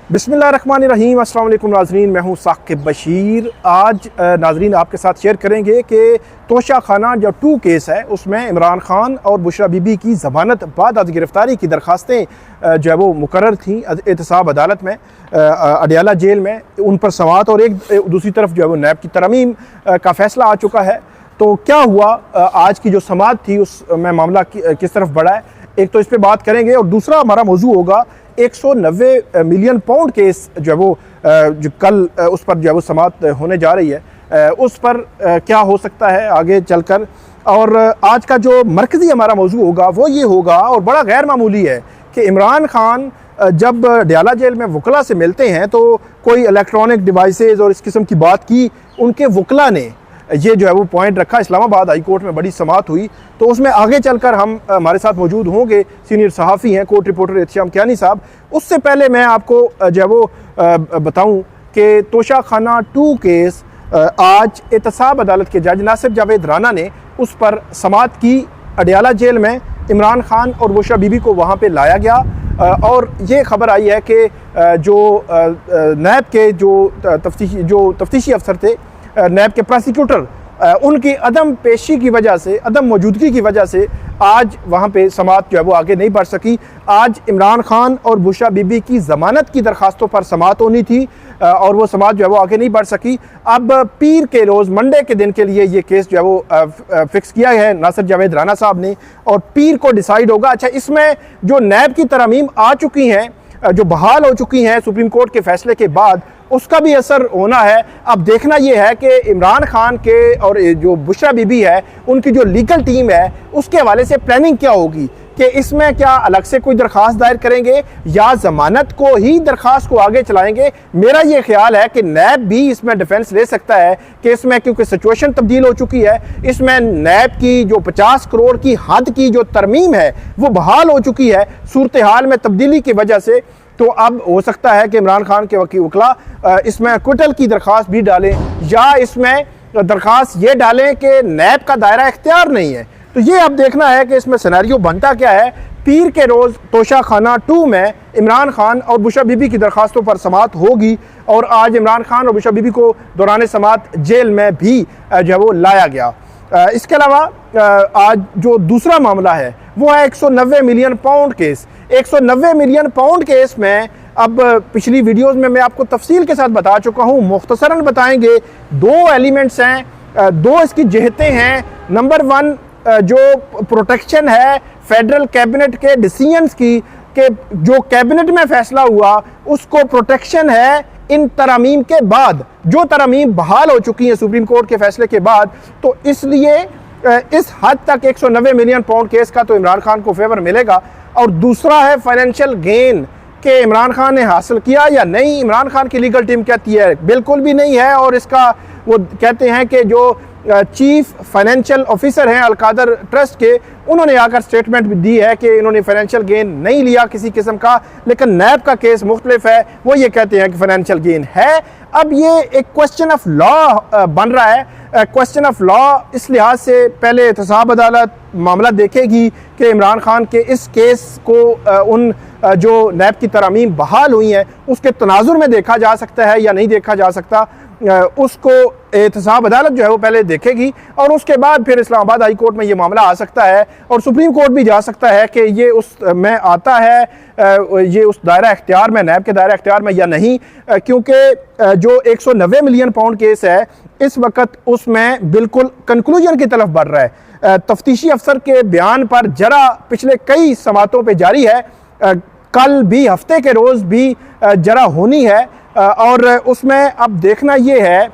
बिस्मिल्लाहिर्रहमानिर्रहीम। अस्सलाम वालेकुम नाज़रीन, मैं हूँ साकिब बशीर। आज नाज़रीन आपके साथ शेयर करेंगे कि तोशा खाना जो 2 केस है उसमें इमरान खान और बुशरा बीबी की ज़मानत बाद आज गिरफ़्तारी की दरख्वास्तें जो है वो मुकर्रर थीं एहतसाब अदालत में अडियाला जेल में, उन पर समाअत और एक दूसरी तरफ जो है वो नैब की तरमीम का फ़ैसला आ चुका है। तो क्या हुआ, आज की जो समाअत थी उसमें मामला किस तरफ बढ़ा है, एक तो इस पर बात करेंगे और दूसरा हमारा मौजू होगा 190 मिलियन पाउंड केस जो है वो जो कल उस पर जो है वो समाअत होने जा रही है, उस पर क्या हो सकता है आगे चलकर। और आज का जो मरकज़ी हमारा मौजू होगा वो ये होगा और बड़ा गैर मामूली है कि इमरान खान जब अडियाला जेल में वकला से मिलते हैं तो कोई इलेक्ट्रॉनिक डिवाइसेस और इस किस्म की बात की, उनके वकला ने ये जो है वो पॉइंट रखा। इस्लामाबाद हाई कोर्ट में बड़ी समाअत हुई, तो उसमें आगे चलकर हम हमारे साथ मौजूद होंगे सीनियर सहाफ़ी हैं कोर्ट रिपोर्टर एहतिशाम कियानी साहब। उससे पहले मैं आपको जो है वो बताऊं कि तोशा खाना 2 केस आज एहतसाब अदालत के जज नासिर जावेद राना ने उस पर समाअत की। अडियाला जेल में इमरान खान और बुशरा बीबी को वहाँ पर लाया गया और ये खबर आई है कि जो नैब के जो तफ्तीशी अफसर थे, नैब के प्रोसिक्यूटर, उनकी अदम पेशी की वजह से, अदम मौजूदगी की वजह से आज वहाँ पे समाअत जो है वो आगे नहीं बढ़ सकी। आज इमरान खान और बुशरा बीबी की ज़मानत की दरख्वास्तों पर समाअत होनी थी और वो समाअत जो है वो आगे नहीं बढ़ सकी। अब पीर के रोज़ मंडे के दिन के लिए ये केस जो है वो फिक्स किया है नासिर जावेद राना साहब ने और पीर को डिसाइड होगा। अच्छा, इसमें जो नैब की तरमीम आ चुकी हैं, जो बहाल हो चुकी हैं सुप्रीम कोर्ट के फैसले के बाद, उसका भी असर होना है। अब देखना यह है कि इमरान खान के और जो बुशरा बीबी है उनकी जो लीगल टीम है उसके हवाले से प्लानिंग क्या होगी कि इसमें क्या अलग से कोई दरख्वास्त दायर करेंगे या ज़मानत को ही दरख्वास्त को आगे चलाएंगे। मेरा ये ख्याल है कि नैब भी इसमें डिफेंस ले सकता है कि इसमें क्योंकि सिचुएशन तब्दील हो चुकी है, इसमें नैब की जो 50 करोड़ की हद की जो तरमीम है वो बहाल हो चुकी है सूरत हाल में तब्दीली की वजह से। तो अब हो सकता है कि इमरान खान के वकील इसमें एक्विटल की दरख्वास्त भी डालें या इसमें दरख्वास्त ये डालें कि नैब का दायरा इख्तियार नहीं है। तो ये अब देखना है कि इसमें सिनेरियो बनता क्या है। पीर के रोज़ तोशा खाना 2 में इमरान खान और बुशरा बीबी की दरख्वास्तों पर समाअत होगी और आज इमरान खान और बुशरा बीबी को दौरान समाअत जेल में भी जो है वो लाया गया। इसके अलावा आज जो दूसरा मामला है वो है 190 million pound case. 190 million pound case में अब पिछली वीडियोस में मैं आपको तफसील के साथ बता चुका हूँ, मुख्तसरन बताएंगे। 2 एलिमेंट्स हैं, 2 इसकी जहतें हैं। नंबर 1 जो प्रोटेक्शन है फेडरल कैबिनेट के डिसीजंस की, कि जो कैबिनेट में फैसला हुआ उसको प्रोटेक्शन है इन तरमीम के बाद, जो तरमीम बहाल हो चुकी हैं सुप्रीम कोर्ट के फैसले के बाद। तो इसलिए इस हद तक 190 मिलियन पाउंड केस का तो इमरान खान को फेवर मिलेगा। और दूसरा है फाइनेंशियल गेन, कि इमरान खान ने हासिल किया या नहीं। इमरान खान की लीगल टीम कहती है बिल्कुल भी नहीं है और इसका वो कहते हैं कि जो चीफ फाइनेंशियल ऑफिसर हैं अलकादर ट्रस्ट के, उन्होंने आकर स्टेटमेंट भी दी है कि इन्होंने फाइनेंशियल गेन नहीं लिया किसी किस्म का। लेकिन नैब का केस मुख्तलिफ है, वो ये कहते हैं कि फाइनेंशियल गेन है। अब ये एक क्वेश्चन ऑफ लॉ बन रहा है। क्वेश्चन ऑफ लॉ इस लिहाज से पहले एहतसाब अदालत मामला देखेगी कि इमरान खान के इस केस को उन जो नैब की तरमीम बहाल हुई हैं उसके तनाजुर में देखा जा सकता है या नहीं देखा जा सकता, उसको एहतसाब अदालत जो है वो पहले देखेगी और उसके बाद फिर इस्लामाबाद हाई कोर्ट में ये मामला आ सकता है और सुप्रीम कोर्ट भी जा सकता है कि ये उस में आता है, ये उस दायरा इख्तियार में, नैब के दायरा इख्तियार में या नहीं। क्योंकि जो 190 मिलियन पाउंड केस है इस वक्त उसमें बिल्कुल कंक्लूजन की तरफ बढ़ रहा है। तफ्तीशी अफसर के बयान पर जरा पिछले कई समातों पर जारी है, कल भी हफ्ते के रोज़ भी जरा होनी है और उसमें अब देखना ये है,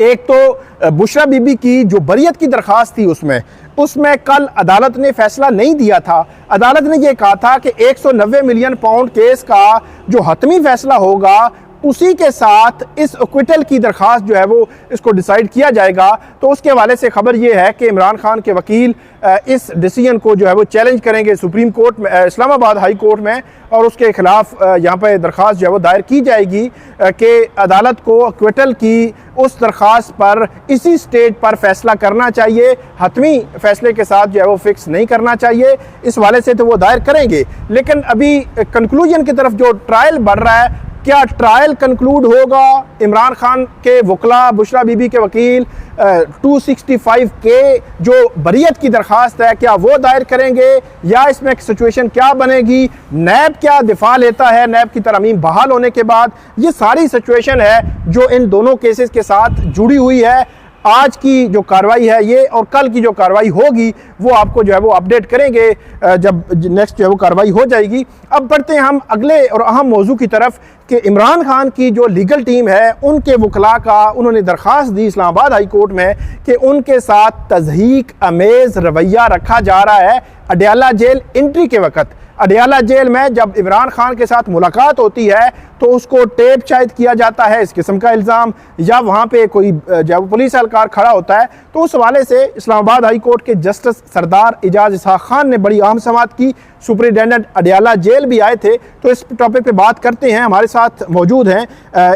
एक तो बुशरा बीबी की जो बरियत की दरख्वास्त थी उसमें कल अदालत ने फैसला नहीं दिया था। अदालत ने ये कहा था कि 190 मिलियन पाउंड केस का जो हतमी फैसला होगा उसी के साथ इस एक्विटल की दरख्वास्त जो है वो इसको डिसाइड किया जाएगा। तो उसके हवाले से खबर ये है कि इमरान खान के वकील इस डिसीजन को जो है वो चैलेंज करेंगे सुप्रीम कोर्ट में, इस्लामाबाद हाई कोर्ट में, और उसके खिलाफ यहाँ पे दरख्वास्त जो है वो दायर की जाएगी कि अदालत को एक्विटल की उस दरख्वास्त पर इसी स्टेज पर फैसला करना चाहिए, हतमी फैसले के साथ जो है वो फिक्स नहीं करना चाहिए। इस हवाले से तो वो दायर करेंगे, लेकिन अभी कंक्लूजन की तरफ जो ट्रायल बढ़ रहा है, क्या ट्रायल कंक्लूड होगा? इमरान खान के वकला बुशरा बीबी के वकील 265 के जो बरीयत की दरख्वास्त है क्या वो दायर करेंगे, या इसमें सिचुएशन क्या बनेगी? नैब क्या दिफा लेता है नैब की तरमीम बहाल होने के बाद? ये सारी सिचुएशन है जो इन दोनों केसेस के साथ जुड़ी हुई है। आज की जो कार्रवाई है ये, और कल की जो कार्रवाई होगी वो आपको जो है वो अपडेट करेंगे जब नेक्स्ट जो है वो कार्रवाई हो जाएगी। अब बढ़ते हैं हम अगले और अहम मौजू की तरफ कि इमरान खान की जो लीगल टीम है उनके वकला का उन्होंने दरख्वास्त दी इस्लामाबाद हाई कोर्ट में कि उनके साथ तज़हीक अमेज़ रवैया रखा जा रहा है अडयाला जेल एंट्री के वक़्त। अडयाला जेल में जब इमरान खान के साथ मुलाकात होती है तो उसको टेप शायद किया जाता है, इस किस्म का इल्ज़ाम, या वहाँ पे कोई जब पुलिस एहलकार खड़ा होता है। तो उस हवाले से इस्लामाबाद हाई कोर्ट के जस्टिस सरदार एजाज इसहाक खान ने बड़ी अहम समाअत की। सुपरिटेंडेंट अडयाला जेल भी आए थे। तो इस टॉपिक पे बात करते हैं। हमारे साथ मौजूद हैं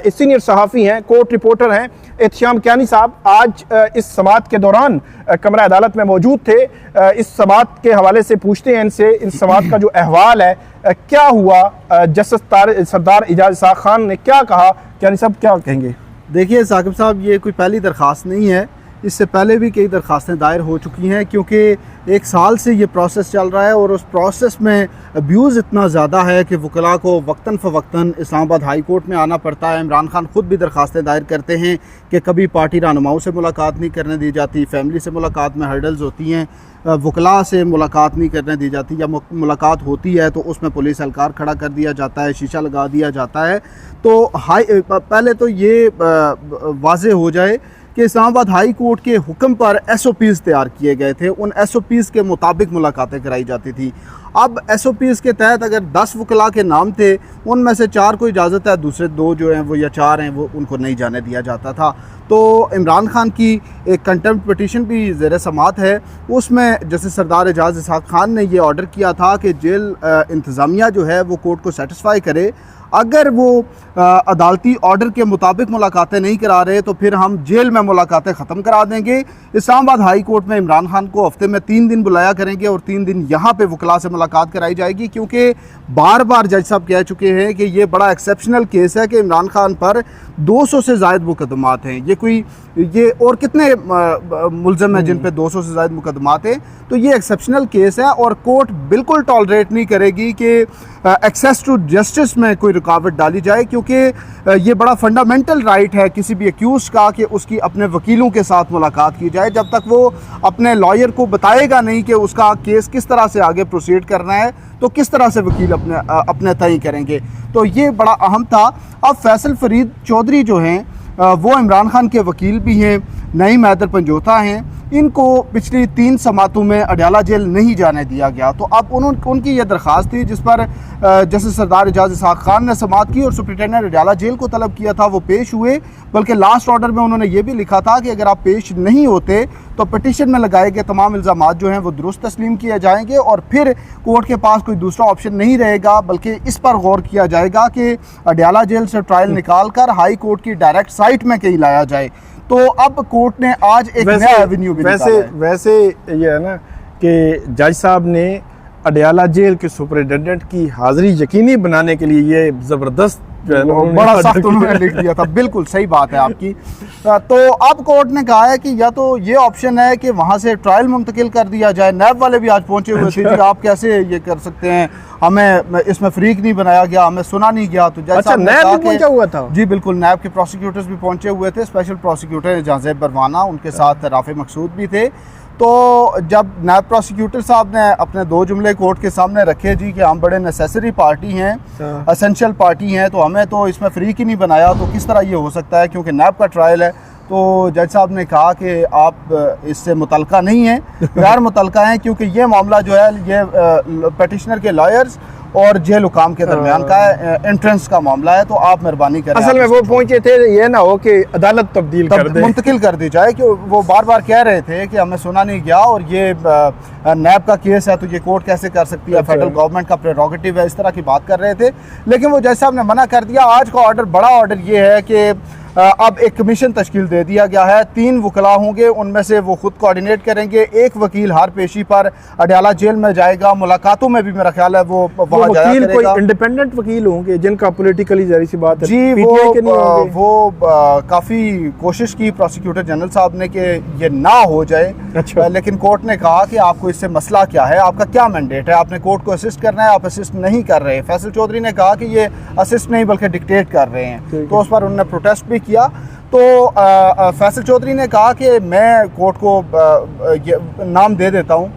सीनियर सहाफ़ी हैं, कोर्ट रिपोर्टर हैं एहतिशाम कियानी साहब। आज इस समाअत के दौरान कमरा अदालत में मौजूद थे। इस समाअत के हवाले से पूछते हैं इनसे, इस समाअत का जो अहवाल है क्या हुआ, जस्टिस सरदार एजाज इसहाक खान ने क्या कहा, कियानी साहब क्या कहेंगे? देखिए साकिब साहब, ये कोई पहली दरख्वास्त नहीं है, इससे पहले भी कई दरख्वास्तें दायर हो चुकी हैं, क्योंकि एक साल से ये प्रोसेस चल रहा है और उस प्रोसेस में अब्यूज़ इतना ज़्यादा है कि वकला को वक्तन फ़वक्तन इस्लामाबाद हाई कोर्ट में आना पड़ता है। इमरान खान ख़ुद भी दरख्वास्तें दायर करते हैं कि कभी पार्टी रहनुमाओं से मुलाकात नहीं करने दी जाती, फैमिली से मुलाकात में हर्डल्स होती हैं, वकला से मुलाकात नहीं करने दी जाती, या मुलाकात होती है तो उसमें पुलिस एहलकार खड़ा कर दिया जाता है, शीशा लगा दिया जाता है। तो पहले तो ये वाज़ेह हो जाए कि इस्लामाबाद हाई कोर्ट के हुक्म पर SOPs तैयार किए गए थे, उन SOPs के मुताबिक मुलाकातें कराई जाती थी। अब SOPs के तहत अगर 10 वकला के नाम थे, उनमें से 4 को इजाज़त है, दूसरे 2 जो हैं वो या 4 हैं वो उनको नहीं जाने दिया जाता था। तो इमरान खान की एक कंटेम्प्ट पिटीशन भी ज़ेर समाअत है, उसमें जस्टिस सरदार एजाज इसहाक खान ने ये ऑर्डर किया था कि जेल इंतज़ामिया जो है वो कोर्ट को सेटिस्फाई करे। अगर वो अदालती ऑर्डर के मुताबिक मुलाकातें नहीं करा रहे तो फिर हम जेल में मुलाकातें ख़त्म करा देंगे। इस्लामाबाद हाई कोर्ट में इमरान खान को हफ्ते में 3 दिन बुलाया करेंगे और 3 दिन यहाँ पे वकला से मुलाकात कराई जाएगी, क्योंकि बार बार जज साहब कह चुके हैं कि ये बड़ा एक्सेप्शनल केस है कि इमरान खान पर 200 से ज़ायद मुकदमात हैं। ये और कितने मुलज़म हैं जिन पे 200 से ज़ायद मुकदमात हैं। तो ये एक्सेप्शनल केस है और कोर्ट बिल्कुल टॉलरेट नहीं करेगी कि एक्सेस टू जस्टिस में कोई रुकावट डाली जाए, क्योंकि ये बड़ा फंडामेंटल राइट है किसी भी एक्यूज का कि उसकी अपने वकीलों के साथ मुलाकात की जाए। जब तक वो अपने लॉयर को बताएगा नहीं कि उसका केस किस तरह से आगे प्रोसीड करना है, तो किस तरह से वकील अपने तय करेंगे। तो ये बड़ा अहम था। अब फैसल फरीद चौधरी जो हैं वो इमरान खान के वकील भी हैं, नईम हैदर पंजोता हैं, इनको पिछली 3 समातों में अडयाला जेल नहीं जाने दिया गया। तो अब उनकी ये दरख्वास्त थी जिस पर जस्टिस सरदार एजाज इसहाक खान ने समाअत की और सुप्रिटेंडेंट अडयाला जेल को तलब किया था, वो पेश हुए। बल्कि लास्ट ऑर्डर में उन्होंने ये भी लिखा था कि अगर आप पेश नहीं होते तो पिटीशन में लगाए गए तमाम इल्ज़ामात जो हैं वो दुरुस्त तस्लीम किए जाएंगे और फिर कोर्ट के पास कोई दूसरा ऑप्शन नहीं रहेगा, बल्कि इस पर गौर किया जाएगा कि अडयाला जेल से ट्रायल निकाल कर हाई कोर्ट की डायरेक्ट साइट में कहीं लाया जाए। तो अब कोर्ट ने आज एक नया एवेन्यू भी वैसे ये है ना कि जज साहब ने अडयाला जेल के सुपरिटेंडेंट की हाजिरी यकीनी बनाने के लिए ये ज़बरदस्त जो है ना बड़ा सख्त उन्होंने लिख दिया था। बिल्कुल सही बात है आपकी। तो अब कोर्ट ने कहा है कि या तो ये ऑप्शन है कि वहाँ से ट्रायल मुंतकिल कर दिया जाए। नैब वाले भी आज पहुंचे हुए थे जी, आप कैसे ये कर सकते हैं, हमें इसमें फरीक नहीं बनाया गया, हमें सुना नहीं गया। तो अच्छा, नैब भी पहुंचा हुआ था? जी बिल्कुल, नैब के प्रोसिक्यूटर्स भी पहुंचे हुए थे, स्पेशल प्रोसिक्यूटर जहांजेब बरवाना, उनके साथ राफे मकसूद भी थे। तो जब नायब प्रोसिक्यूटर साहब ने अपने 2 जुमले कोर्ट के सामने रखे जी कि हम बड़े नेसेसरी पार्टी हैं, असेंशियल पार्टी हैं, तो हमें तो इसमें फरीक ही नहीं बनाया, तो किस तरह ये हो सकता है क्योंकि नैब का ट्रायल है। तो जज साहब ने कहा कि आप इससे मुतलका नहीं हैं, गैर मुतलका हैं, क्योंकि ये मामला जो है ये पटिशनर के लॉयर्स और जेल हुकाम के दरमियान का एंट्रेंस का मामला है, तो आप मेहरबानी करें। असल में वो पहुंचे थे, ये ना हो कि अदालत तब्दील कर दे, मुंतकिल कर दी जाए, कि वो बार बार कह रहे थे कि हमें सुना नहीं गया और ये नैब का केस है तो ये कोर्ट कैसे कर सकती है, फेडरल गवर्नमेंट का प्रेरोगेटिव है, इस तरह की बात कर रहे थे। लेकिन वो जज साहब ने मना कर दिया। आज का ऑर्डर, बड़ा ऑर्डर ये है कि अब एक कमीशन तश्कील दे दिया गया है, 3 वकला होंगे, उनमें से वो खुद कोऑर्डिनेट करेंगे। एक वकील हर पेशी पर अडयाला जेल में जाएगा, मुलाकातों में भी मेरा ख्याल है वो वहाँ जाया करेगा। कोई इंडिपेंडेंट वकील होंगे जिनका पॉलिटिकली जारी सी बात है जी, वो काफ़ी कोशिश की प्रोसिक्यूटर जनरल साहब ने कि ये ना हो जाए। अच्छा। लेकिन कोर्ट ने कहा कि आपको इससे मसला क्या है, आपका क्या मैंडेट है, आपने कोर्ट को असिस्ट करना है, आप असिस्ट नहीं कर रहे। फैसल चौधरी ने कहा कि ये असिस्ट नहीं बल्कि डिक्टेट कर रहे हैं, तो उस पर उन्होंने प्रोटेस्ट भी किया। तो फैसल चौधरी ने कहा कि मैं कोर्ट को नाम दे देता हूँ,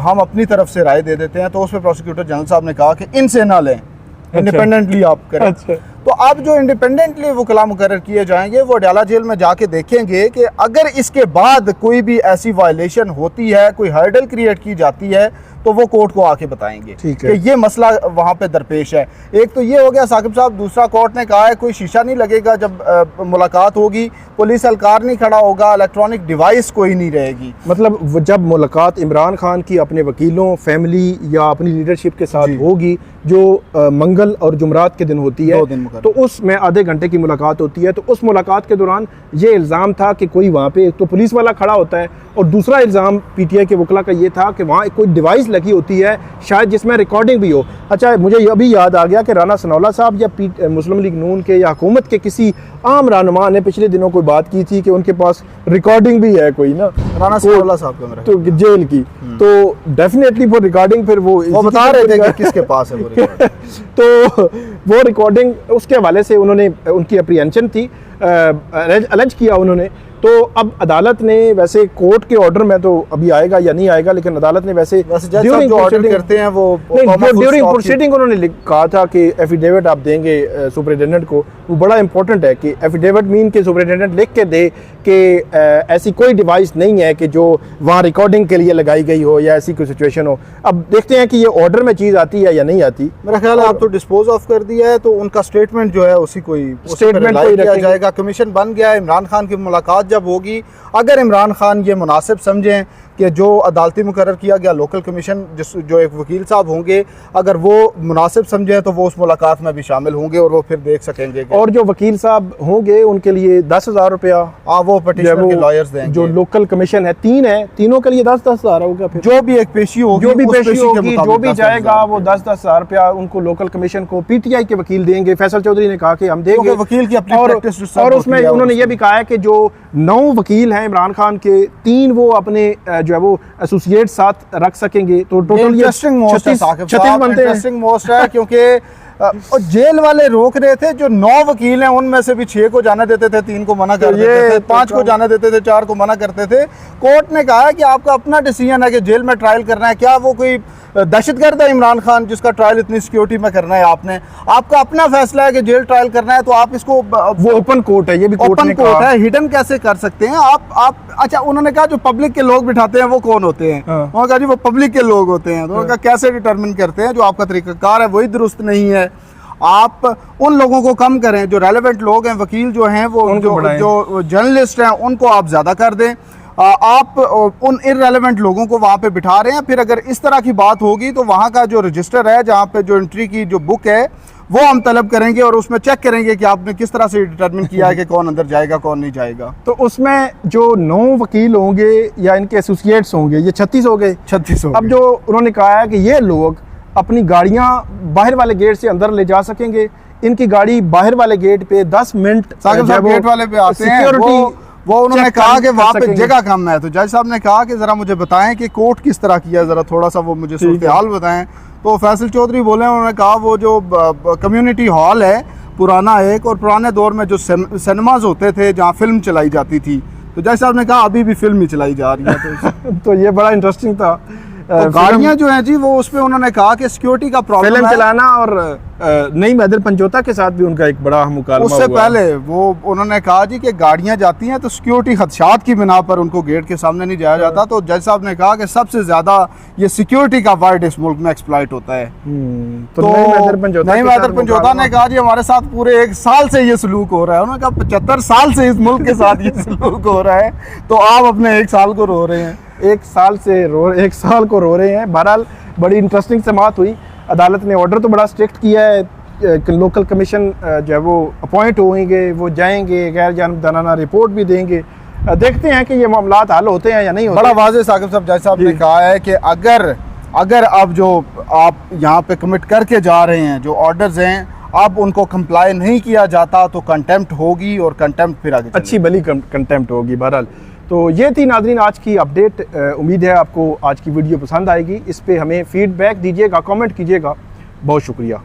हम अपनी तरफ से राय दे देते हैं। तो उस पर प्रोसिक्यूटर जनरल साहब ने कहा कि इनसे ना लें, इंडिपेंडेंटली आप करें। अच्छा। तो अब जो इंडिपेंडेंटली वकला मुकर्रर किए जाएंगे वो अडयाला जेल में जाके देखेंगे कि अगर इसके बाद कोई भी ऐसी वायलेशन होती है, कोई हर्डल क्रिएट की जाती है, तो वो कोर्ट को आके बताएंगे कि ये मसला वहाँ पे दरपेश है। एक तो ये हो गया साकिब साहब। दूसरा, कोर्ट ने कहा है कोई शीशा नहीं लगेगा जब मुलाकात होगी, पुलिस एहलकार नहीं खड़ा होगा, इलेक्ट्रॉनिक डिवाइस कोई नहीं रहेगी। मतलब जब मुलाकात इमरान खान की अपने वकीलों, फैमिली या अपनी लीडरशिप के साथ होगी, जो मंगल और जुमरात के दिन होती है, 2 दिन तो उसमें आधे घंटे की मुलाकात होती है। तो उस मुलाकात के दौरान ये इल्ज़ाम था कि कोई वहाँ पे एक तो पुलिस वाला खड़ा होता है, और दूसरा इल्ज़ाम पीटीआई के वकला का ये था कि वहाँ कोई डिवाइस लगी होती है शायद जिसमें रिकॉर्डिंग भी हो। अच्छा, मुझे अभी याद आ गया कि राना सनौला साहब या मुस्लिम लीग नून के या हुकूमत के किसी आम रहनुमा ने पिछले दिनों कोई बात की थी कि उनके पास रिकॉर्डिंग भी है कोई ना, राना सनौला साहब का, तो जेल की, तो डेफिनेटली वो रिकॉर्डिंग फिर वो बता रहे थे कि किसके पास है वो रिकॉर्डिंग। तो वो रिकॉर्डिंग उसके हवाले से उन्होंने उनकी अप्रीहेंशन थी, अलेज किया उन्होंने। तो अब अदालत ने वैसे कोर्ट के ऑर्डर में तो अभी आएगा या नहीं आएगा, लेकिन अदालत ने वैसे ड्यूरिंग ऑर्डर करते हैं वो ड्यूरिंग प्रोसीडिंग उन्होंने कहा था कि एफिडेविट आप देंगे सुपरिटेंडेंट को। वो बड़ा इंपॉर्टेंट है कि एफिडेविट मीन के सुपरिटेंडेंट लिख के दे कि ऐसी कोई डिवाइस नहीं है कि जो वहाँ रिकॉर्डिंग के लिए लगाई गई हो या ऐसी कोई सिचुएशन हो। अब देखते हैं कि ये ऑर्डर में चीज़ आती है या नहीं आती। मेरा ख्याल है आप तो डिस्पोज ऑफ कर दिया है, तो उनका स्टेटमेंट जो है उसी कोई स्टेटमेंट किया जाएगा। कमीशन बन गया है, इमरान खान की मुलाकात जब होगी, अगर इमरान खान ये मुनासिब समझें कि जो अदालती मुकर्रर किया गया लोकल कमीशन जो एक वकील साहब होंगे, अगर वो मुनासिब समझें तो वो उस मुलाकात में भी शामिल होंगे और वो फिर देख सकेंगे। और जो वकील साहब होंगे उनके लिए 10,000 रुपया वो पटिशनर के लॉयर्स देंगे। जो लोकल कमीशन है 3 है, तीनों के लिए 10,000 होगा। फिर जो भी एक पेशी होगी, जो भी पेशी होगी, जो भी जाएगा वो 10,000 रुपया उनको लोकल कमीशन को पीटीआई के वकील देंगे। फैसल चौधरी ने कहा कि हम देंगे, वकील की अपनी प्रैक्टिस। और उसमें उन्होंने ये भी कहा है कि जो 9 वकील हैं इमरान खान के, 3 वो अपने जो है वो एसोसिएट साथ रख सकेंगे। तो टोटल इंटरेस्टिंग मोस्ट है, 36 बनते हैं। इंटरेस्टिंग मोस्ट है क्योंकि जेल वाले रोक रहे थे, जो 9 वकील हैं उनमें से भी 6 को जाने देते थे, 3 को मना कर देते थे, 5 को जाने देते थे, 4 को मना करते थे। कोर्ट ने कहा है कि आपका अपना डिसीजन है कि जेल में ट्रायल करना है। क्या वो कोई दहशतगर्द है इमरान खान जिसका ट्रायल इतनी सिक्योरिटी में करना है? आपने आपका अपना फैसला है कि जेल ट्रायल करना है, तो आप इसको वो ओपन कोर्ट है, ये भी ओपन कोर्ट है, हिडन कैसे कर सकते हैं आप? अच्छा, उन्होंने कहा जो पब्लिक के लोग बिठाते हैं वो कौन होते हैं? उन्होंने कहा जी वो पब्लिक के लोग होते हैं। तो उन्होंने कहा कैसे डिटरमिन करते हैं? जो आपका तरीकाकार है वही दुरुस्त नहीं है। आप उन लोगों को कम करें जो रेलेवेंट लोग हैं, वकील जो हैं, वो जो जर्नलिस्ट हैं, उनको आप ज़्यादा कर दें। आप उन इररेलेवेंट लोगों को वहाँ पे बिठा रहे हैं। फिर अगर इस तरह की बात होगी तो वहाँ का जो रजिस्टर है, जहाँ पे जो एंट्री की जो बुक है, वो हम तलब करेंगे और उसमें चेक करेंगे कि आपने किस तरह से डिटरमिन किया है कि कौन अंदर जाएगा कौन नहीं जाएगा। तो उसमें जो 9 वकील होंगे या इनके एसोसिएट्स होंगे, ये 36 हो गए। 36 अब जो उन्होंने कहा है कि ये लोग अपनी गाड़ियां बाहर वाले गेट से अंदर ले जा सकेंगे। इनकी गाड़ी बाहर वाले गेट पे 10 मिनट गेट वाले पे आते हैं, वो उन्होंने कहा कि वहाँ पे जगह कम है। तो जज साहब ने कहा कि ज़रा मुझे बताएं कि कोर्ट किस तरह किया है, ज़रा थोड़ा सा वो मुझे सूरत हाल बताएं। तो फैसल चौधरी बोले, उन्होंने कहा वो जो कम्युनिटी हॉल है पुराना एक, और पुराने दौर में जो सिनेमाज होते थे जहाँ फिल्म चलाई जाती थी, तो जज साहब ने कहा अभी भी फिल्म ही चलाई जा रही है। तो ये बड़ा इंटरेस्टिंग था। गाड़ियाँ जो हैं जी वो उसमें उन्होंने कहा कि सिक्योरिटी का प्रॉब्लम फिल्म चलाना और नईम हैदर पंजोता के साथ भी उनका एक बड़ा मुकालमा उससे हुआ है। पहले वो उन्होंने कहा जी कि गाड़ियां जाती हैं तो सिक्योरिटी खदशात की बिना पर उनको गेट के सामने नहीं जाया जाता, तो जज साहब ने कहा कि सबसे ज़्यादा ये सिक्योरिटी का वार्ड इस मुल्क में एक्सप्लॉइट होता है। तो नईम हैदर पंजोता ने कहा जी हमारे साथ पूरे 1 साल से ये सलूक हो रहा है। उन्होंने कहा 75 साल से इस मुल्क के साथ ये सलूक हो रहा है, तो आप अपने 1 साल को रो रहे हैं। 1 साल को रो रहे हैं। बहरहाल बड़ी इंटरेस्टिंग समाअत हुई। अदालत ने ऑर्डर तो बड़ा स्ट्रिक्ट किया है, लोकल कमीशन जो है वो अपॉइंट होंगे, वो जाएंगे, गैर जानबदाराना रिपोर्ट भी देंगे। देखते हैं कि ये मामलात हल होते हैं या नहीं होते। बड़ा वाज़ेह साकिब साहब जज साहब ने कहा है कि अगर अब जो आप यहाँ पे कमिट करके जा रहे हैं, जो ऑर्डर्स हैं, अब उनको कंप्लाई नहीं किया जाता तो कंटेम्प्ट होगी और कंटेम्प्ट फिर आगे अच्छी भली कंटेम्प्ट होगी। बहरहाल तो ये थी नाज़रीन आज की अपडेट। उम्मीद है आपको आज की वीडियो पसंद आएगी। इस पे हमें फीडबैक दीजिएगा, कमेंट कीजिएगा। बहुत शुक्रिया।